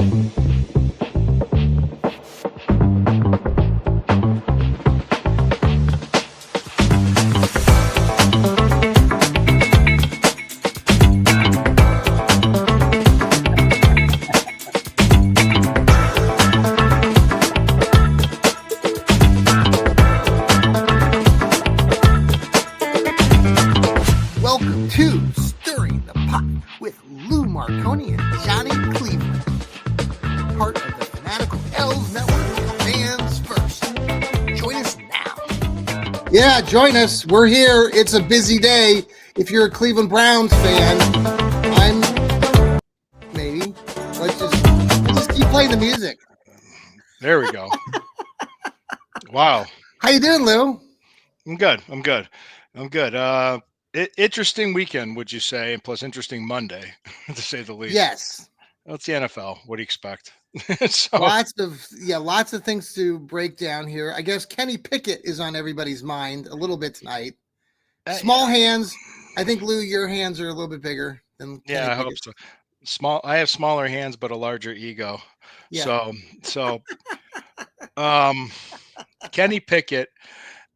Welcome to Stirring the Pot with Lou Marconi and Johnny Cleveland, part of the Fanatical L's Network, fans first. Join us now. Yeah, join us. We're here. It's a busy day. If you're a Cleveland Browns fan, I'm maybe. Let's just keep playing the music. There we go. Wow. How you doing, Lou? I'm good. Interesting weekend, would you say? And plus interesting Monday, to say the least. Yes. Well, it's the NFL. What do you expect? Lots of things to break down here. I guess Kenny Pickett is on everybody's mind a little bit tonight. Small hands. I think, Lou, your hands are a little bit bigger than Kenny I Pickett. hope so. I have smaller hands, but a larger ego. Yeah. So Kenny Pickett,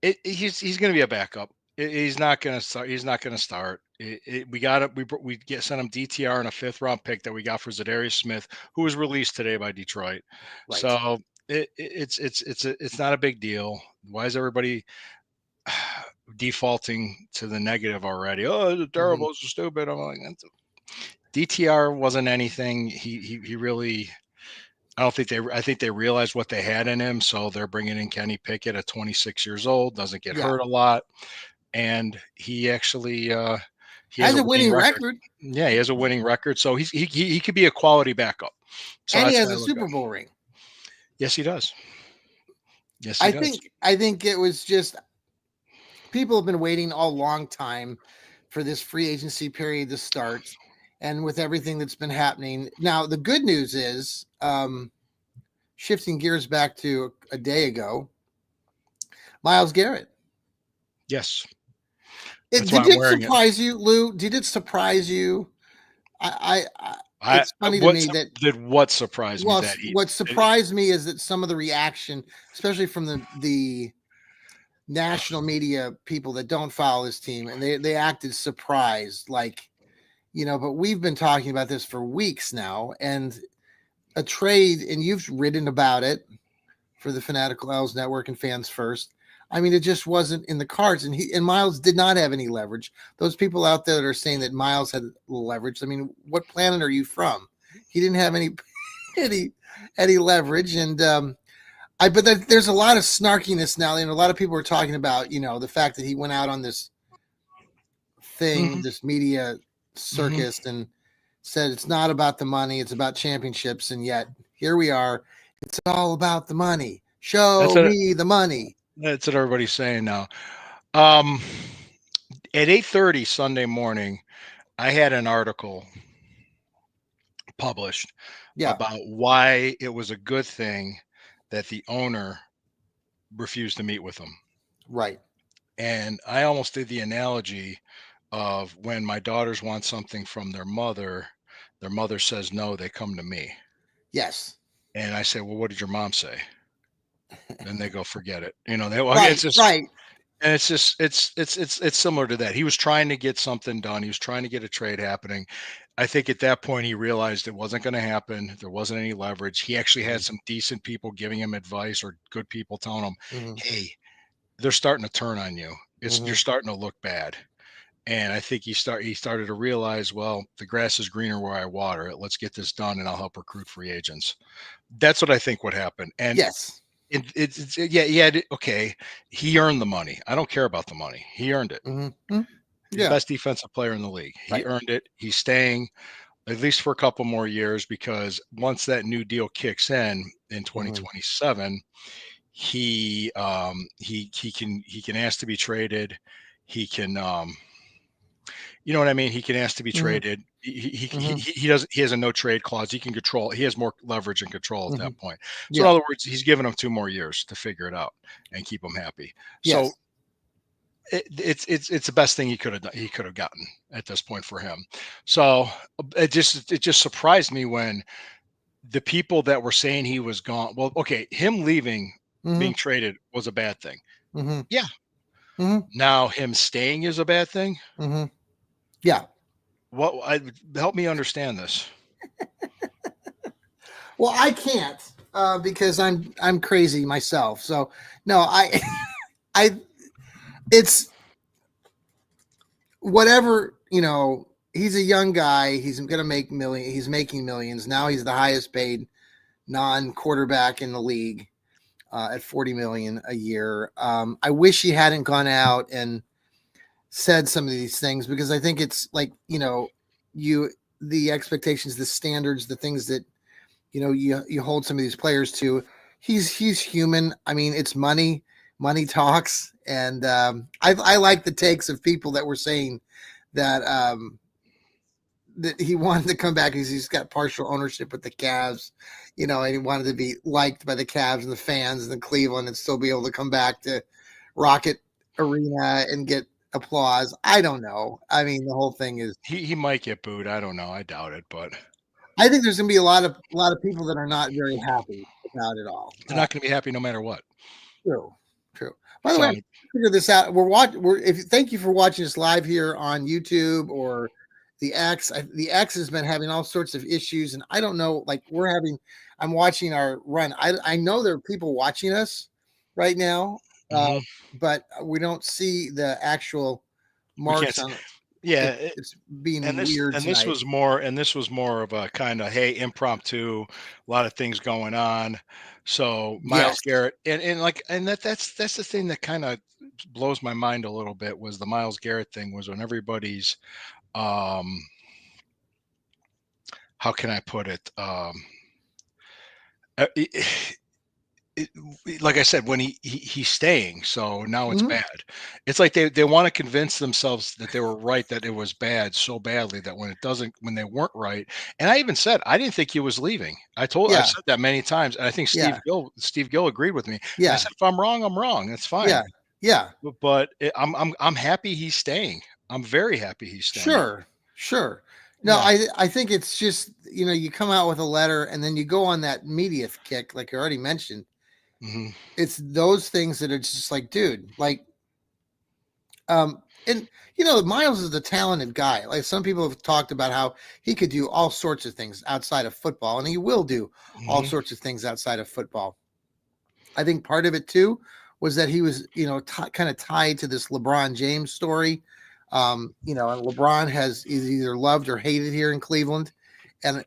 he's going to be a backup. He's not going to start. He's not going to start. We sent him DTR and a 5th round pick that we got for Zadarius Smith, who was released today by Detroit. Right. So it's not a big deal. Why is everybody defaulting to the negative already? Oh, it's terrible. It's stupid. I'm like, DTR wasn't anything. He really. I think they realized what they had in him, so they're bringing in Kenny Pickett at 26 years old, doesn't get hurt a lot, and he actually he has a winning record. Yeah, he has a winning record, so he could be a quality backup. So and he has a Super Bowl ring. Yes, he does. Yes, I think it was just people have been waiting a long time for this free agency period to start. And with everything that's been happening now, the good news is, shifting gears back to a day ago, Myles Garrett. Yes. Did it surprise you, Lou? Did it surprise you? It's funny to me that what surprised me. What surprised me is that some of the reaction, especially from the national media people that don't follow this team, and they acted surprised, like. But we've been talking about this for weeks now, and a trade, and you've written about it for the Fanatical L's Network and Fans First. I mean, it just wasn't in the cards, and Myles did not have any leverage. Those people out there that are saying that Myles had leverage, I mean, what planet are you from? He didn't have any leverage, and but there's a lot of snarkiness now, and a lot of people are talking about the fact that he went out on this thing, this media circus, and said it's not about the money, it's about championships, and yet here we are, it's all about the money. Show me the money. That's what everybody's saying now. At 8:30 Sunday morning, I had an article published about why it was a good thing that the owner refused to meet with him. Right. And I almost did the analogy of when my daughters want something from their mother says no, they come to me. Yes. And I say, well, what did your mom say? And they go, forget it. It's just right. And it's similar to that. He was trying to get something done. He was trying to get a trade happening. I think at that point he realized it wasn't going to happen. There wasn't any leverage. He actually had some decent people giving him advice, or good people telling him, hey, they're starting to turn on you. You're starting to look bad. And I think he started to realize, well, the grass is greener where I water it. Let's get this done, and I'll help recruit free agents. That's what I think would happen. And yes, okay. He earned the money. I don't care about the money. He earned it. He's the best defensive player in the league. He earned it. He's staying at least for a couple more years, because once that new deal kicks in 2027, he can ask to be traded. He can. You know what I mean? He can ask to be traded. He has a no trade clause. He can control. He has more leverage and control at that point. So in other words, he's giving him 2 more years to figure it out and keep him happy. Yes. So it's the best thing he could have gotten at this point for him. So it just surprised me when the people that were saying he was gone. Well, okay, him leaving, being traded was a bad thing. Yeah. Now him staying is a bad thing. Yeah. Help me understand this. Well, I can't because I'm crazy myself. So no, I it's whatever, he's a young guy. He's going to make millions. He's making millions. Now he's the highest paid non-quarterback in the league at 40 million a year. I wish he hadn't gone out and said some of these things, because I think it's like, the expectations, the standards, the things that, you hold some of these players to. He's human. I mean, it's money talks. And I like the takes of people that were saying that that he wanted to come back because he's got partial ownership with the Cavs, and he wanted to be liked by the Cavs and the fans and the Cleveland, and still be able to come back to Rocket Arena and get applause. I don't know. I mean, the whole thing is he might get booed. I don't know. I doubt it, but I think there's going to be a lot of people that are not very happy about it all. They're not going to be happy no matter what. True. By the way, figure this out. Thank you for watching us live here on YouTube or the X. The X has been having all sorts of issues, and I don't know. Like I'm watching our run. I know there are people watching us right now, but we don't see the actual marks on it. Yeah, it's being weird. And this was more of a kind of, hey, impromptu, a lot of things going on. So Myles Garrett and that's the thing that kind of blows my mind a little bit, was the Myles Garrett thing, was when everybody's how can I put it? Like I said, when he's staying, so now it's bad. It's like they want to convince themselves that they were right, that it was bad so badly that when they weren't right. And I even said I didn't think he was leaving. I've said that many times, and I think Steve Gill agreed with me. Yeah, I said, if I'm wrong, I'm wrong. That's fine. Yeah. But I'm happy he's staying. I'm very happy he's staying. Sure. No, I think it's just, you come out with a letter and then you go on that media kick, like I already mentioned. It's those things that are just like, dude, like, and Myles is a talented guy. Like, some people have talked about how he could do all sorts of things outside of football, and he will do all sorts of things outside of football. I think part of it too was that he was, kind of tied to this LeBron James story. And LeBron is either loved or hated here in Cleveland, and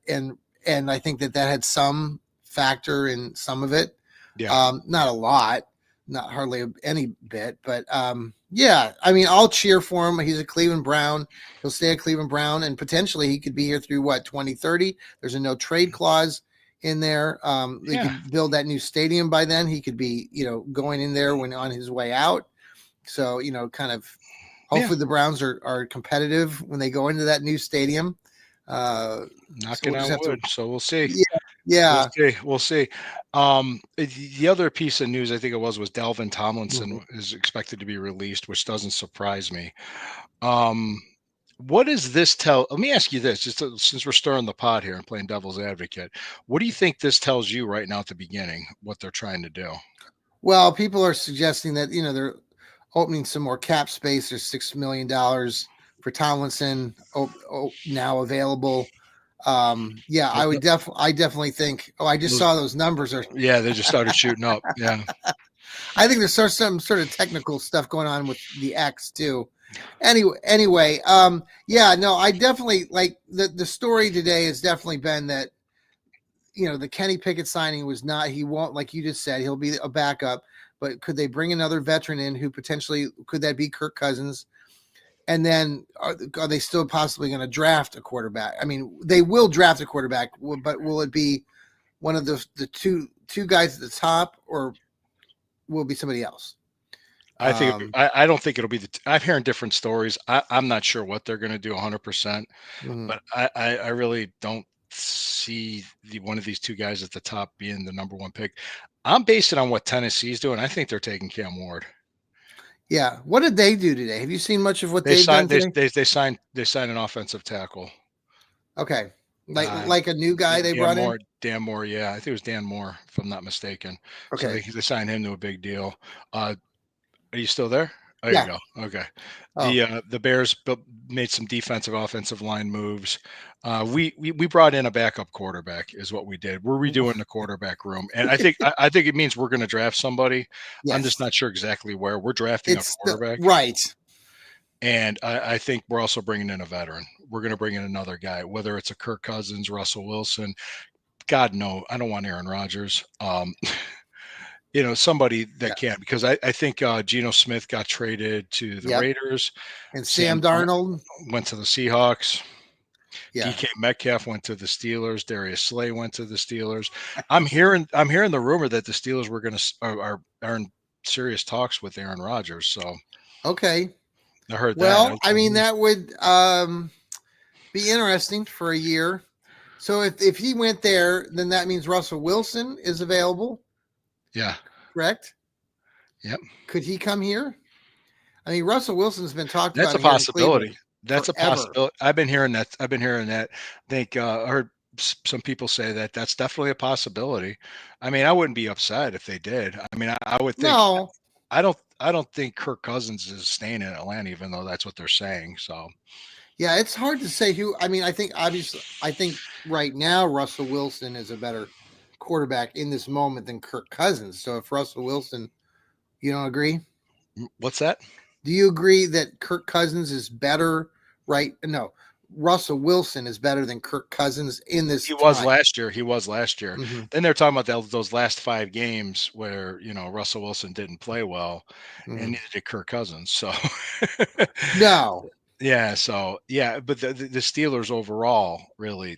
I think that had some factor in some of it. Yeah. Not a lot, not hardly any bit, but I mean, I'll cheer for him. He's a Cleveland Brown. He'll stay a Cleveland Brown, and potentially he could be here through 2030. There's a no trade clause in there. They could build that new stadium by then. He could be, going in there when on his way out. So, kind of hopefully the Browns are competitive when they go into that new stadium. Knocking on wood. So we'll see. Yeah. We'll see. The other piece of news, I think it was Dalvin Tomlinson is expected to be released, which doesn't surprise me. What does this tell? Let me ask you this, since we're stirring the pot here and playing devil's advocate. What do you think this tells you right now at the beginning, what they're trying to do? Well, people are suggesting that, they're opening some more cap space. There's $6 million for Tomlinson now available. I definitely think. I just saw those numbers they just started shooting up. Yeah, I think there's some sort of technical stuff going on with the X too. Anyway, I definitely like the story today has definitely been that, the Kenny Pickett signing was not. He won't, like you just said, he'll be a backup. But could they bring another veteran in who potentially could that be Kirk Cousins? And then are they still possibly going to draft a quarterback? I mean, they will draft a quarterback, but will it be one of the two guys at the top, or will it be somebody else? I think I don't think it'll be I'm hearing different stories. I'm not sure what they're going to do 100%, but I really don't see one of these two guys at the top being the number one pick. I'm basing it on what Tennessee's doing. I think they're taking Cam Ward. Yeah. What did they do today? Have you seen much of what they've done today? They signed an offensive tackle. Okay. Like a new guy they brought in? Dan Moore. Yeah, I think it was Dan Moore, if I'm not mistaken. So Okay. they signed him to a big deal. Are you still there? There Yeah. you go. Okay. Oh. The Bears made some defensive, offensive line moves. We brought in a backup quarterback, is what we did. We're redoing the quarterback room, and I think it means we're going to draft somebody. Yes. I'm just not sure exactly where. We're drafting a quarterback, right. and I think we're also bringing in a veteran. We're going to bring in another guy, whether it's a Kirk Cousins, Russell Wilson. God, no, I don't want Aaron Rodgers. Somebody that can, because I think Geno Smith got traded to the Raiders, and Sam Darnold went to the Seahawks. Yeah. DK Metcalf went to the Steelers. Darius Slay went to the Steelers. I'm hearing the rumor that the Steelers were going to are in serious talks with Aaron Rodgers. So okay, I heard that. Well, I mean that would be interesting for a year. So if he went there, then that means Russell Wilson is available. Yeah. Correct. Yep. Could he come here? I mean, Russell Wilson's been talked That's about. A possibility. That's forever. a possibility. I've been hearing that. I think I heard some people say that that's definitely a possibility. I mean, I wouldn't be upset if they did. I mean, I would think. No. I don't think Kirk Cousins is staying in Atlanta, even though that's what they're saying. So. Yeah, it's hard to say who. I mean, I think right now Russell Wilson is a better quarterback in this moment than Kirk Cousins. So if Russell Wilson, you don't agree? What's that? Do you agree that Kirk Cousins is better? Right? No, Russell Wilson is better than Kirk Cousins in this. He was last year. Mm-hmm. Then they're talking about those last 5 games where Russell Wilson didn't play well, and neither did Kirk Cousins. So no. Yeah. So but the Steelers overall really.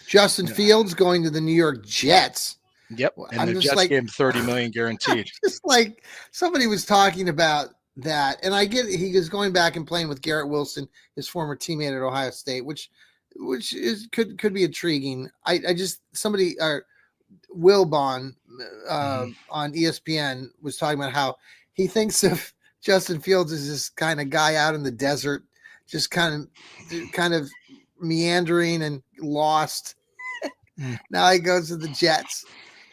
Justin Fields going to the New York Jets. Yep, and the Jets gave him $30 million guaranteed. Just like somebody was talking about that, and I get it. He is going back and playing with Garrett Wilson, his former teammate at Ohio State, which could be intriguing. I just somebody Wilbon on ESPN was talking about how he thinks of Justin Fields as this kind of guy out in the desert, just kind of meandering and lost. Now he goes to the Jets,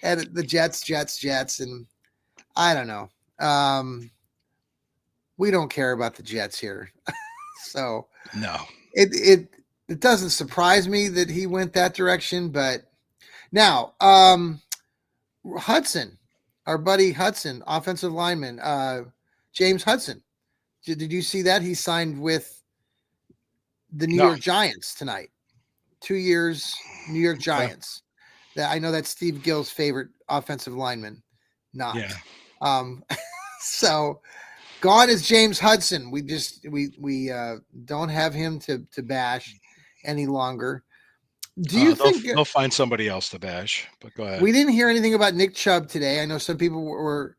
and the Jets, and I don't know. We don't care about the Jets here, so no. It doesn't surprise me that he went that direction, but now Hudson, our buddy Hudson, offensive lineman, James Hudson. Did you see that he signed with the New York Giants tonight? 2 years, New York Giants. That I know that's Steve Gill's favorite offensive lineman. Not. Yeah. So gone is James Hudson. We don't have him to bash any longer. Do you think they'll find somebody else to bash? But go ahead. We didn't hear anything about Nick Chubb today. I know some people were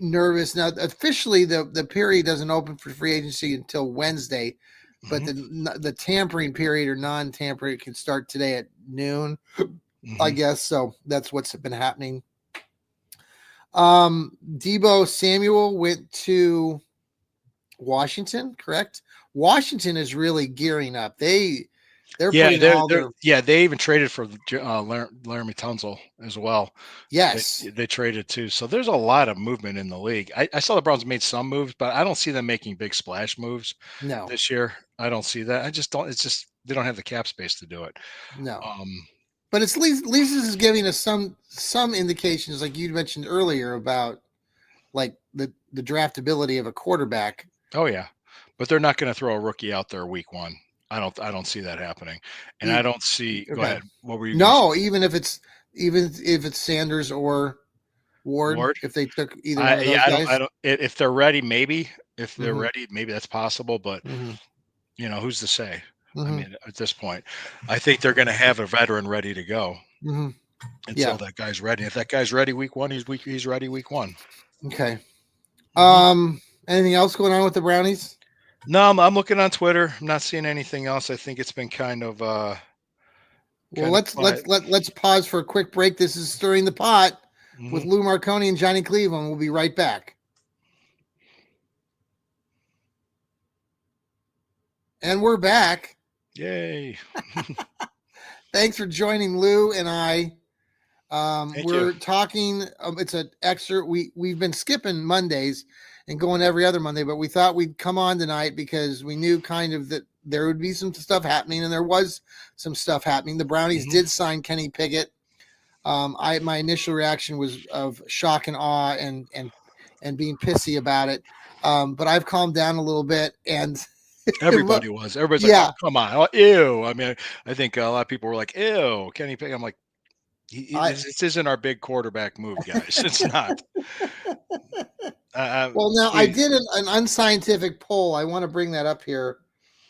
nervous. Now, officially, the period doesn't open for free agency until Wednesday, but the tampering period or non-tampering can start today at noon, I guess. So that's what's been happening. Deebo Samuel went to Washington, correct? Washington is really gearing up. They even traded for Laramie Tunsil as well. Yes, they traded too. So there's a lot of movement in the league. I saw the Browns made some moves, but I don't see them making big splash moves. No, this year I don't see that. I just don't. It's just they don't have the cap space to do it. No. But at least this is giving us some indications, like you mentioned earlier, about like the draftability of a quarterback. Oh yeah, but they're not going to throw a rookie out there week 1. I don't see that happening, and I don't see. Okay. Go ahead. What were you? No, even if it's Sanders or Ward, if they took either one of those guys. I don't. If they're ready, maybe. If they're ready, maybe that's possible. But who's to say? I mean, at this point, I think they're going to have a veteran ready to go until that guy's ready. If that guy's ready week 1, he's ready week 1. Okay. Anything else going on with the Brownies? No, I'm looking on Twitter. I'm not seeing anything else. I think it's been kind of. Well, let's pause for a quick break. This is Stirring the Pot with Lou Marconi and Johnny Cleveland. We'll be right back. And we're back. Yay. Thanks for joining Lou and I. We're talking. It's an extra. We've been skipping Mondays and going every other Monday, but we thought we'd come on tonight because we knew kind of that there would be some stuff happening, and there was some stuff happening. The Brownies did sign Kenny Pickett. My initial reaction was of shock and awe and being pissy about it. But I've calmed down a little bit, and everybody's like, oh, come on, oh, ew. I mean, I think a lot of people were like, ew, Kenny Pickett. I'm like, this isn't our big quarterback move, guys. It's not. Well, now I did an unscientific poll. I want to bring that up here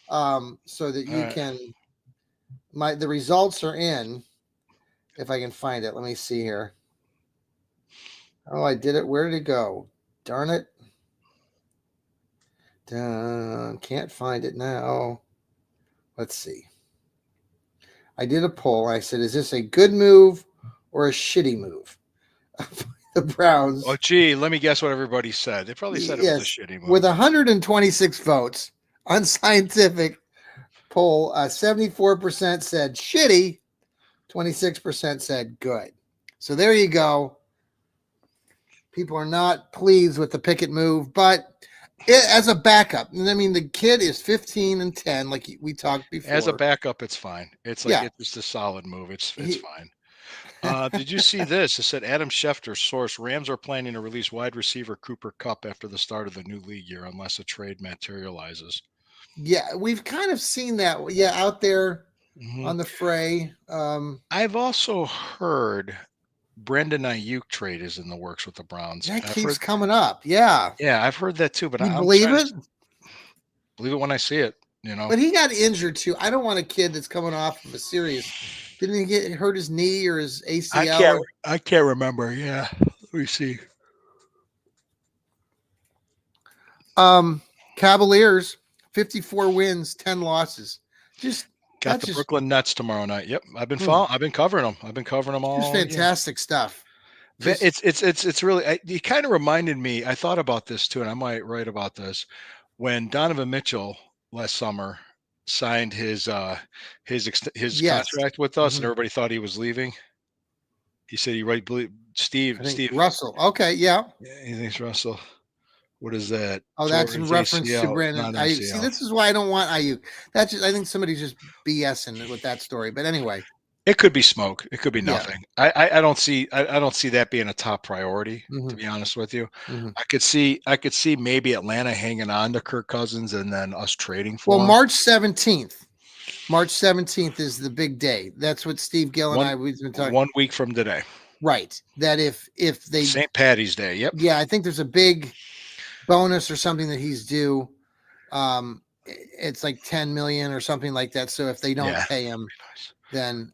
so that you can. The results are in. If I can find it, let me see here. Oh, I did it. Where did it go? Darn it. Can't find it now. Let's see. I did a poll. I said, is this a good move or a shitty move? The Browns. Oh, gee, let me guess what everybody said. They probably said it was a shitty move. With 126 votes, unscientific poll, 74% said shitty, 26% said good. So there you go. People are not pleased with the Pickett move, but as a backup, I mean, the kid is 15-10, like we talked before. As a backup, it's fine. It's like it's just a solid move. It's fine. Did you see this? It said Adam Schefter, source, Rams are planning to release wide receiver Cooper Kupp after the start of the new league year unless a trade materializes. Yeah, we've kind of seen that. Yeah, out there on the fray. I've also heard Brandon Ayuk trade is in the works with the Browns. That keeps coming up. Yeah. Yeah, I've heard that too. But I believe it. Believe it when I see it. You know. But he got injured too. I don't want a kid that's coming off of a serious. Didn't he hurt his knee or his ACL? I can't remember. Yeah, let me see. Cavaliers, 54 wins, 10 losses. Got the Brooklyn Nets tomorrow night. Yep, I've been covering them. I've been covering them all. Just fantastic stuff. It's really. It kind of reminded me. I thought about this too, and I might write about this when Donovan Mitchell last summer signed his contract with us, and everybody thought he was leaving. He said Steve Russell. Okay, yeah. He thinks Russell. What is that? Oh, that's in reference to Brandon Ayuk. See, this is why I don't want Ayuk. That's just, I think somebody's just BSing with that story. But anyway, it could be smoke. It could be nothing. Yeah. I don't see that being a top priority. To be honest with you, I could see maybe Atlanta hanging on to Kirk Cousins and then us trading for him. March 17th. March 17th is the big day. That's what Steve Gill and I we've been talking. 1 week from today. Right. That if they St. Patty's Day. Yep. Yeah, I think there's a big bonus or something that he's due. It's like 10 million or something like that. So if they don't pay him, then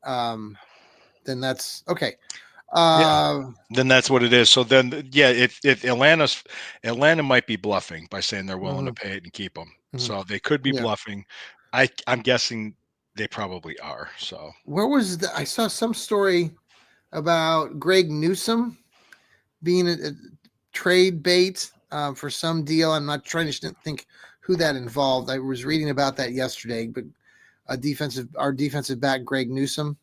that's okay. Then that's what it is. So then, if Atlanta might be bluffing by saying they're willing to pay it and keep him. So they could be bluffing. I'm guessing they probably are. So where was I saw some story about Greg Newsome being a trade bait for some deal. I'm not trying to think who that involved. I was reading about that yesterday, but our defensive back, Greg Newsome.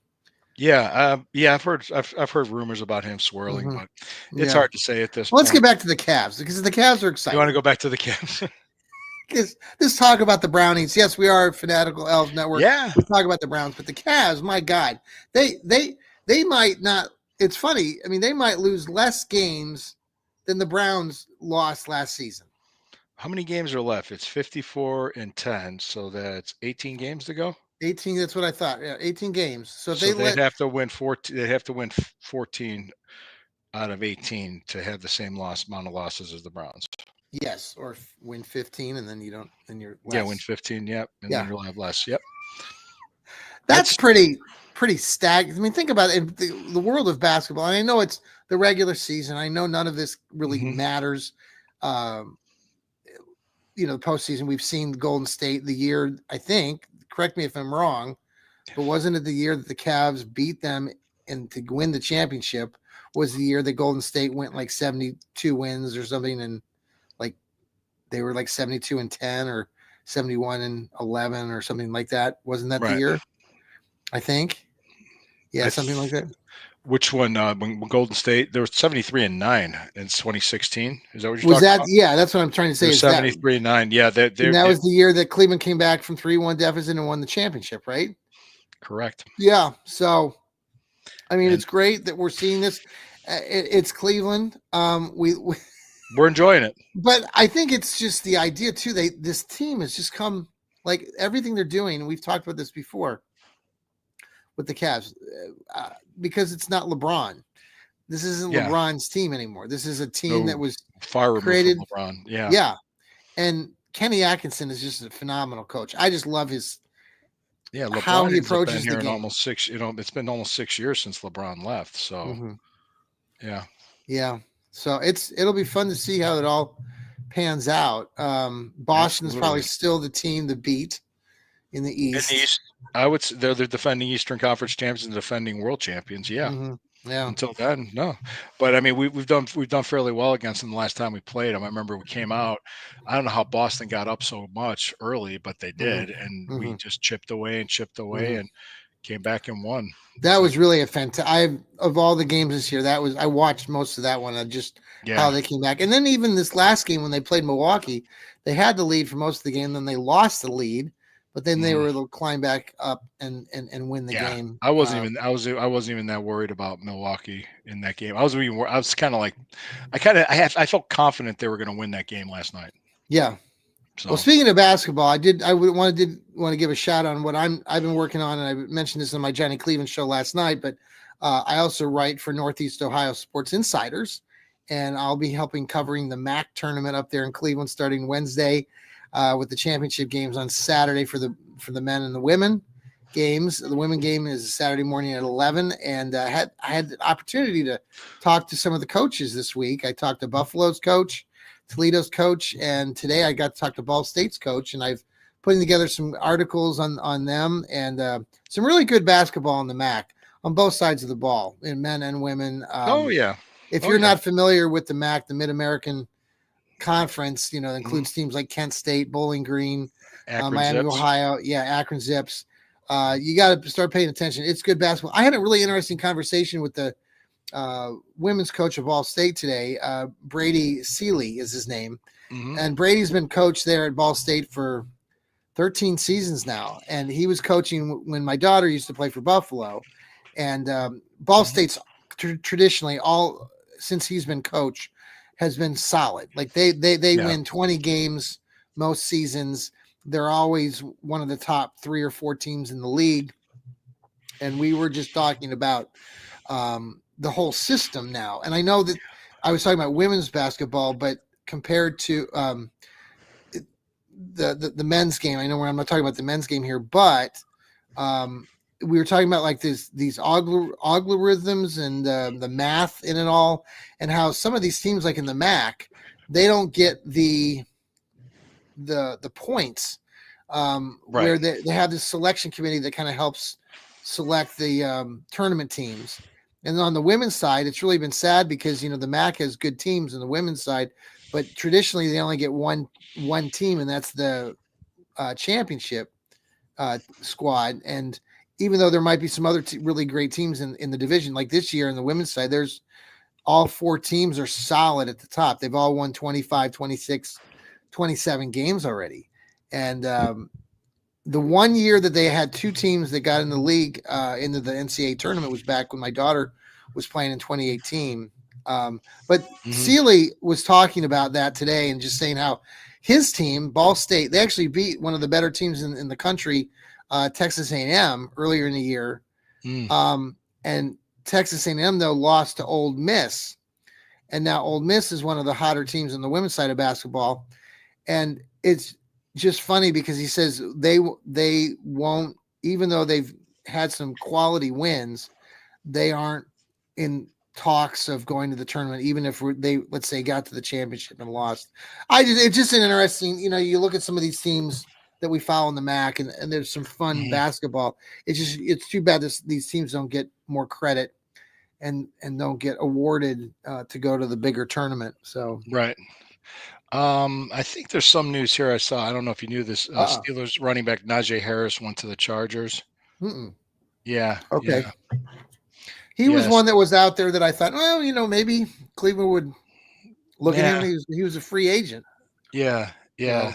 Yeah. I've heard rumors about him swirling, but it's hard to say at this point. Let's get back to the Cavs because the Cavs are exciting. You want to go back to the Cavs? Because this talk about the Brownies. Yes, we are a fanatical Elves network. Yeah. We talk about the Browns, but the Cavs, my God, they might not. It's funny. I mean, they might lose less games than the Browns lost last season. How many games are left? It's 54-10, so that's 18 games to go. 18. That's what I thought. Yeah, 18 games. So they'd have to win 14. They'd have to win 14 out of 18 to have the same amount of losses as the Browns. Yes, or win 15, and then you don't. Then you're less. Yeah, win 15. Yep, and then you'll have less. Yep. That's pretty stagnant. I mean, think about it. In the world of basketball, and I know it's the regular season. I know none of this really matters. The postseason. We've seen Golden State the year. I think. Correct me if I'm wrong, but wasn't it the year that the Cavs beat them and to win the championship was the year that Golden State went like 72 wins or something, and like they were like 72-10 or 71-11 or something like that. Wasn't that the year? I think. Yeah, something like that. Which one? When Golden State, there was 73-9 in 2016. Is that what you're Was talking that? about? Yeah, that's what I'm trying to say. They're Is that? 73-9. Yeah, And that was the year that Cleveland came back from 3-1 deficit and won the championship, right? Correct. Yeah. So, I mean, And it's great that we're seeing this. It's Cleveland. We're enjoying it. But I think it's just the idea too. This team has just come, like everything they're doing. We've talked about this before with the Cavs, because it's not LeBron. This isn't LeBron's team anymore. This is a team that was far removed created from LeBron. Yeah. Yeah. And Kenny Atkinson is just a phenomenal coach. I just love his LeBron how he has been approaches here the in game. almost 6. It's been almost 6 years since LeBron left. So, yeah. So it'll be fun to see how it all pans out. Boston is probably still the team to beat in the East. In the East, I would say they're the defending Eastern Conference champions and defending world champions. Yeah. Yeah. Until then, no. But I mean, we've done fairly well against them the last time we played them. I remember we came out. I don't know how Boston got up so much early, but they did, and we just chipped away and came back and won. That was really a fantastic. Of all the games this year, I watched most of that one. How they came back, and then even this last game when they played Milwaukee, they had the lead for most of the game. Then they lost the lead, but then they were able to climb back up and win the game. I wasn't even that worried about Milwaukee in that game. I was kind of like, I felt confident they were going to win that game last night. Yeah. So. Well, speaking of basketball, I want to give a shout out on what I've been working on, and I mentioned this on my Johnny Cleveland show last night. But I also write for Northeast Ohio Sports Insiders, and I'll be helping covering the MAC tournament up there in Cleveland starting Wednesday, with the championship games on Saturday for the men and the women games. The women game is Saturday morning at 11, and I had the opportunity to talk to some of the coaches this week. I talked to Buffalo's coach, Toledo's coach, and today I got to talk to Ball State's coach, and I've putting together some articles on them and some really good basketball in the MAC on both sides of the ball, in men and women. If you're not familiar with the MAC, the Mid-American Conference, includes teams like Kent State, Bowling Green, Miami, Zips. Ohio, Akron Zips. You got to start paying attention. It's good basketball. I had a really interesting conversation with the women's coach of Ball State today. Brady Seeley is his name. And Brady's been coach there at Ball State for 13 seasons now. And he was coaching when my daughter used to play for Buffalo. And Ball State's traditionally, all since he's been coach, has been solid. Like they win 20 games most seasons. They're always one of the top 3 or 4 teams in the league. And we were just talking about the whole system now. And I know that I was talking about women's basketball, but compared to the men's game, I know I'm not talking about the men's game here, but we were talking about like these algorithms and the math in it all, and how some of these teams, like in the MAC, they don't get the points where they have this selection committee that kind of helps select the tournament teams. And on the women's side, it's really been sad because, the MAC has good teams on the women's side, but traditionally they only get one team, and that's the championship squad. And even though there might be some other really great teams in the division, like this year in the women's side, there's all 4 teams are solid at the top. They've all won 25, 26, 27 games already. And the one year that they had 2 teams that got in the league into the NCAA tournament was back when my daughter was playing in 2018. But Seeley was talking about that today and just saying how his team, Ball State, they actually beat one of the better teams in the country, Texas A&M, earlier in the year. And Texas A&M, though, lost to Ole Miss. And now Ole Miss is one of the hotter teams on the women's side of basketball. And it's just funny because he says they won't, even though they've had some quality wins, they aren't in talks of going to the tournament, even if they, let's say, got to the championship and lost. It's just an interesting, you look at some of these teams that we follow in the MAC, and there's some fun basketball. It's too bad these teams don't get more credit and don't get awarded to go to the bigger tournament. So right. I think there's some news here I saw. I don't know if you knew this. Steelers running back Najee Harris went to the Chargers. Mm-mm. Yeah. Okay. Yeah. He was one that was out there that I thought, well, maybe Cleveland would look at him. He was a free agent. Yeah. So.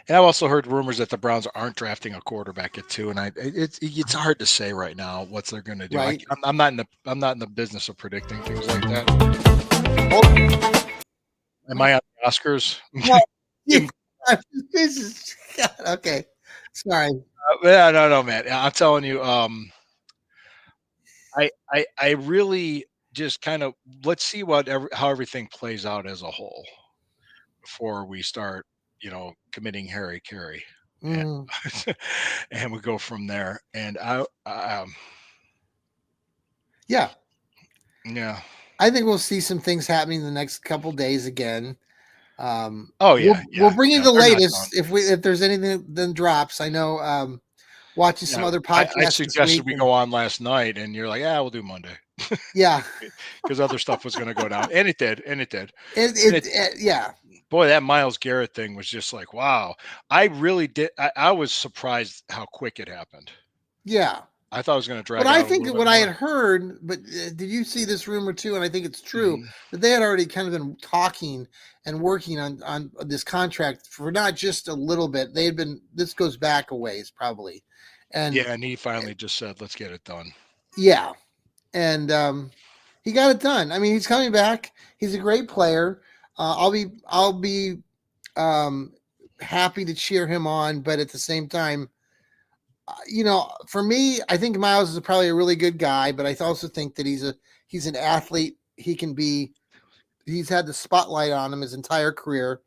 And I've also heard rumors that the Browns aren't drafting a quarterback at 2, and it's hard to say right now what they're going to do. Right. I'm not in the business of predicting things like that. Am I on the Oscars? Okay, sorry. No, man. I'm telling you, I really just kind of let's see how everything plays out as a whole before we start, committing Harry Carey, and we go from there. And yeah, I think we'll see some things happening in the next couple days again. We'll bring you the latest if there's anything that drops. I know. Watching some other podcasts. I suggested we go on last night, and you're like, "Yeah, we'll do Monday." Yeah, because other stuff was going to go down, and it did, yeah. Boy, that Myles Garrett thing was just like, wow. I really did. I was surprised how quick it happened. Yeah, I thought it was going to drag. But I think what I had heard, but did you see this rumor too? And I think it's true that they had already kind of been talking and working on this contract for not just a little bit. They had been. This goes back a ways, probably. And and he finally just said, "Let's get it done." Yeah, and he got it done. I mean, he's coming back. He's a great player. I'll be happy to cheer him on, but at the same time, for me, I think Myles is probably a really good guy, but I also think that he's an athlete. He's had the spotlight on him his entire career.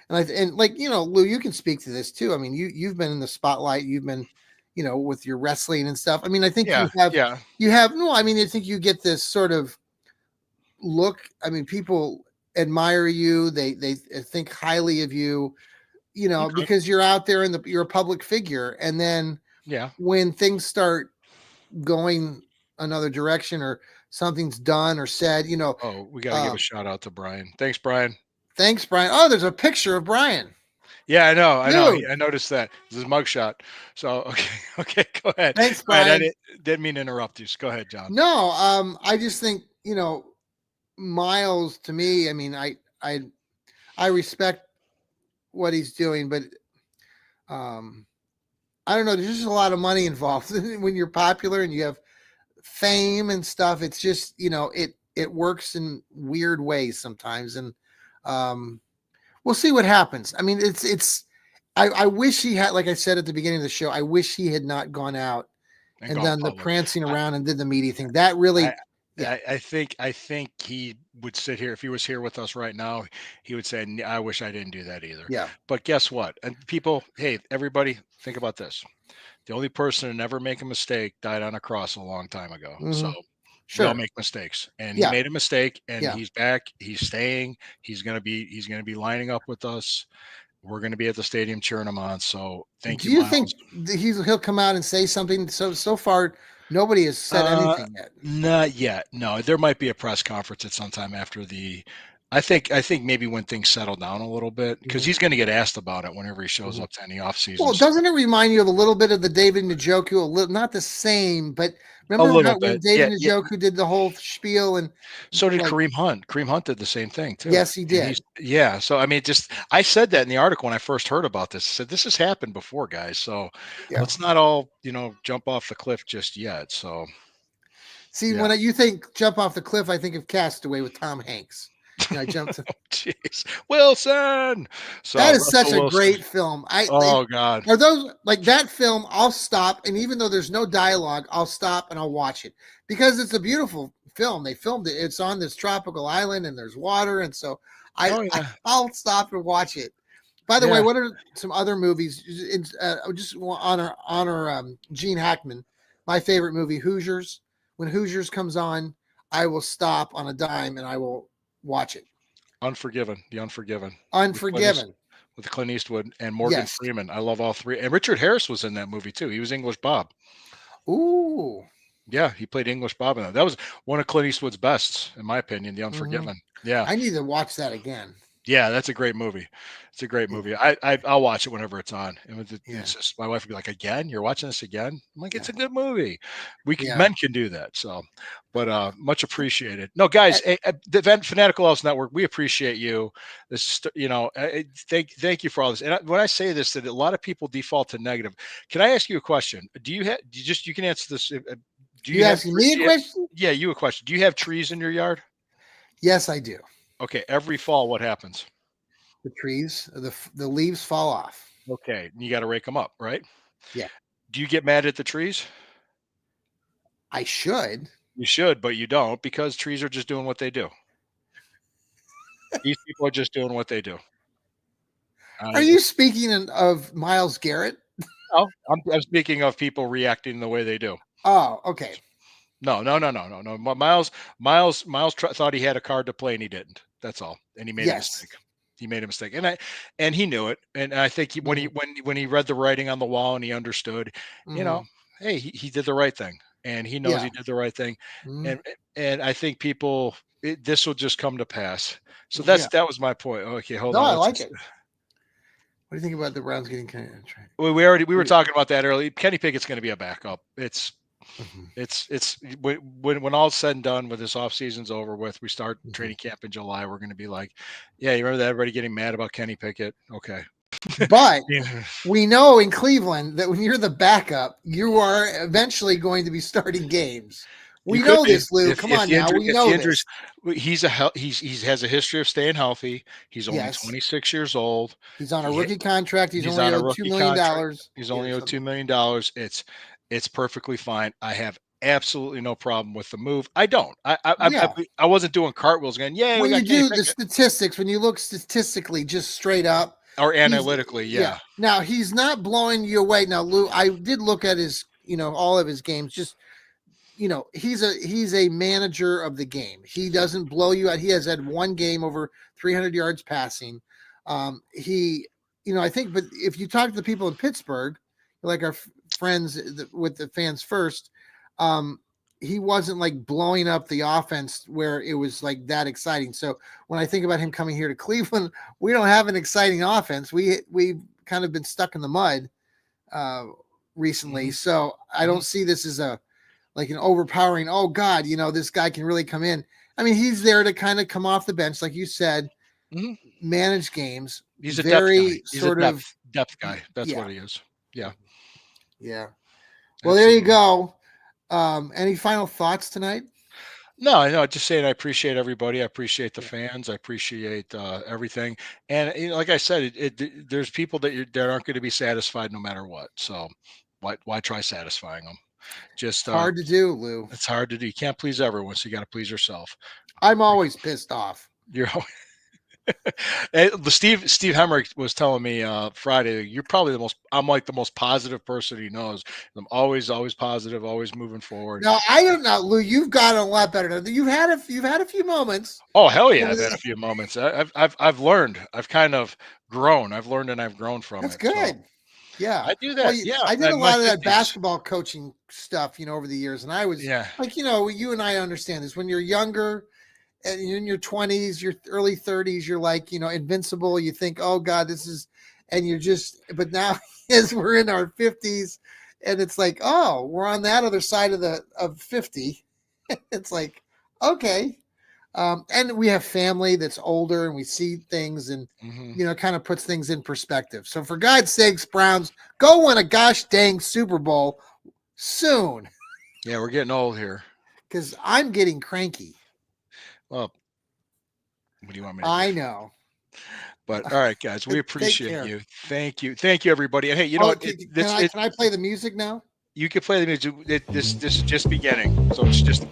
And Lou, you can speak to this too. I mean, you've been in the spotlight. You've been, with your wrestling and stuff. I mean, I think I think you get this sort of look. I mean, people admire you. They think highly of you, because you're out there you're a public figure. And then when things start going another direction or something's done or said, we got to give a shout out to Brian. Thanks, Brian. Oh, there's a picture of Brian. Yeah, I know. I noticed that. This is a mugshot. So, okay, go ahead. Thanks, Brian. I didn't mean to interrupt you. So go ahead, John. No, I just think, Myles, to me, I mean, I respect what he's doing, but I don't know. There's just a lot of money involved when you're popular and you have fame and stuff. It's just, it works in weird ways sometimes. And we'll see what happens. I mean, I wish he had, like I said at the beginning of the show, I wish he had not gone out and done the prancing around and did the media thing. That really, I think he would sit here if he was here with us right now. He would say, "I wish I didn't do that either." Yeah. But guess what? And people, hey, everybody, think about this: the only person to never make a mistake died on a cross a long time ago. So we all make mistakes, and he made a mistake, and he's back. He's staying. He's gonna be lining up with us. We're going to be at the stadium cheering him on. So thank you. Do you think he'll come out and say something? So far, nobody has said anything yet. Not yet. No, there might be a press conference at some time after I think maybe when things settle down a little bit, because he's going to get asked about it whenever he shows up to any offseason. Well, doesn't it remind you of a little bit of the David Njoku? Not the same, but remember when David Njoku did the whole spiel, and so did Kareem Hunt. Kareem Hunt did the same thing too. Yes, he did. So I mean, I said that in the article when I first heard about this. I said this has happened before, guys. So let's not all jump off the cliff just yet. So see, when you think jump off the cliff, I think of Castaway with Tom Hanks. I jumped. Jeez, Wilson. So that is such a great film. God, are those like that film? I'll stop, and even though there's no dialogue, I'll stop and I'll watch it because it's a beautiful film. They filmed it. It's on this tropical island, and there's water, and so I'll stop and watch it. By the way, what are some other movies? Just honor Gene Hackman. My favorite movie, Hoosiers. When Hoosiers comes on, I will stop on a dime and I will watch it. Unforgiven, The Unforgiven. With Clint Eastwood and Morgan Freeman. I love all three. And Richard Harris was in that movie too. He was English Bob. Ooh. Yeah, he played English Bob in that. That was one of Clint Eastwood's bests, in my opinion, The Unforgiven. Yeah. I need to watch that again. Yeah, that's a great movie. It's a great movie. I'll watch it whenever it's on. And it's just my wife would be like, "Again? You're watching this again?" I'm like, "It's a good movie." Men can do that. So, but much appreciated. No, guys, the Fanatical Elves Network, we appreciate you. This is, thank you for all this. And when I say this, that a lot of people default to negative. Can I ask you a question? Do you have? You can answer this. Do you have asking me a question? Yeah, you a question. Do you have trees in your yard? Yes, I do. Okay, every fall, what happens? The trees, the leaves fall off. Okay, you got to rake them up, right? Yeah. Do you get mad at the trees? I should. You should, but you don't because trees are just doing what they do. These people are just doing what they do. Are you speaking of Myles Garrett? No, I'm speaking of people reacting the way they do. Oh, okay. No. Miles thought he had a card to play and he didn't. That's all, and he made a mistake. He made a mistake, and he knew it. And I think when he read the writing on the wall and he understood, hey, he did the right thing, and he knows he did the right thing, and I think people this will just come to pass. So that was my point. Okay, hold on. I like it. What do you think about the Browns getting Kenny? Well, we were talking about that earlier. Kenny Pickett's going to be a backup. It's when all's said and done, with this off season's over with, we start training camp in July. We're going to be like, yeah, you remember that everybody getting mad about Kenny Pickett? Okay. But we know in Cleveland that when you're the backup, you are eventually going to be starting games. We know this, Lou. Come on now. We know this. He has a history of staying healthy. He's only 26 years old. He's on a rookie contract. He's only owed $2 million. He's only owed $2 million. It's perfectly fine. I have absolutely no problem with the move. I don't. I wasn't doing cartwheels again. Yeah. When you do the statistics, when you look statistically, just straight up or analytically, yeah. Now he's not blowing you away. Now, Lou, I did look at his, all of his games. Just, he's a manager of the game. He doesn't blow you out. He has had one game over 300 yards passing. I think, but if you talk to the people in Pittsburgh, like our friends with the fans first, he wasn't like blowing up the offense where it was like that exciting. So when I think about him coming here to Cleveland, we don't have an exciting offense. We've kind of been stuck in the mud recently. So I don't see this as an overpowering, oh God, this guy can really come in. I mean, he's there to kind of come off the bench, like you said, manage games. He's a depth guy. That's what he is. Yeah. Yeah. Well, there you go. Any final thoughts tonight? No, just saying I appreciate everybody. I appreciate the fans. I appreciate everything. And like I said, there's people that aren't going to be satisfied no matter what. So why try satisfying them? Just hard to do, Lou. It's hard to do. You can't please everyone, so you got to please yourself. I'm always pissed off. You're always Steve Hemrick was telling me Friday, you're probably I'm like the most positive person he knows. I'm always positive, always moving forward. No, I don't know, Lou. You've gotten a lot better. You've had a few moments. Oh hell yeah, I've had a few moments. I've learned. I've kind of grown. I've learned and I've grown from it. That's good. So. Yeah, I do that. Well, I did a lot of that basketball coaching stuff, over the years, and I was like, you and I understand this. When you're younger. And in your 20s, your early 30s, you're like, invincible. You think, oh God, and you're just, but now as we're in our 50s and it's like, oh, we're on that other side of 50. It's like, okay. And we have family that's older and we see things and, kind of puts things in perspective. So for God's sakes, Browns, go win a gosh dang Super Bowl soon. Yeah, we're getting old here. Because I'm getting cranky. Well, what do you want me to I know. But all right, guys, we appreciate you. Thank you, everybody. And hey, you know what? Can I play the music now? You can play the music. This is just beginning, so it's just.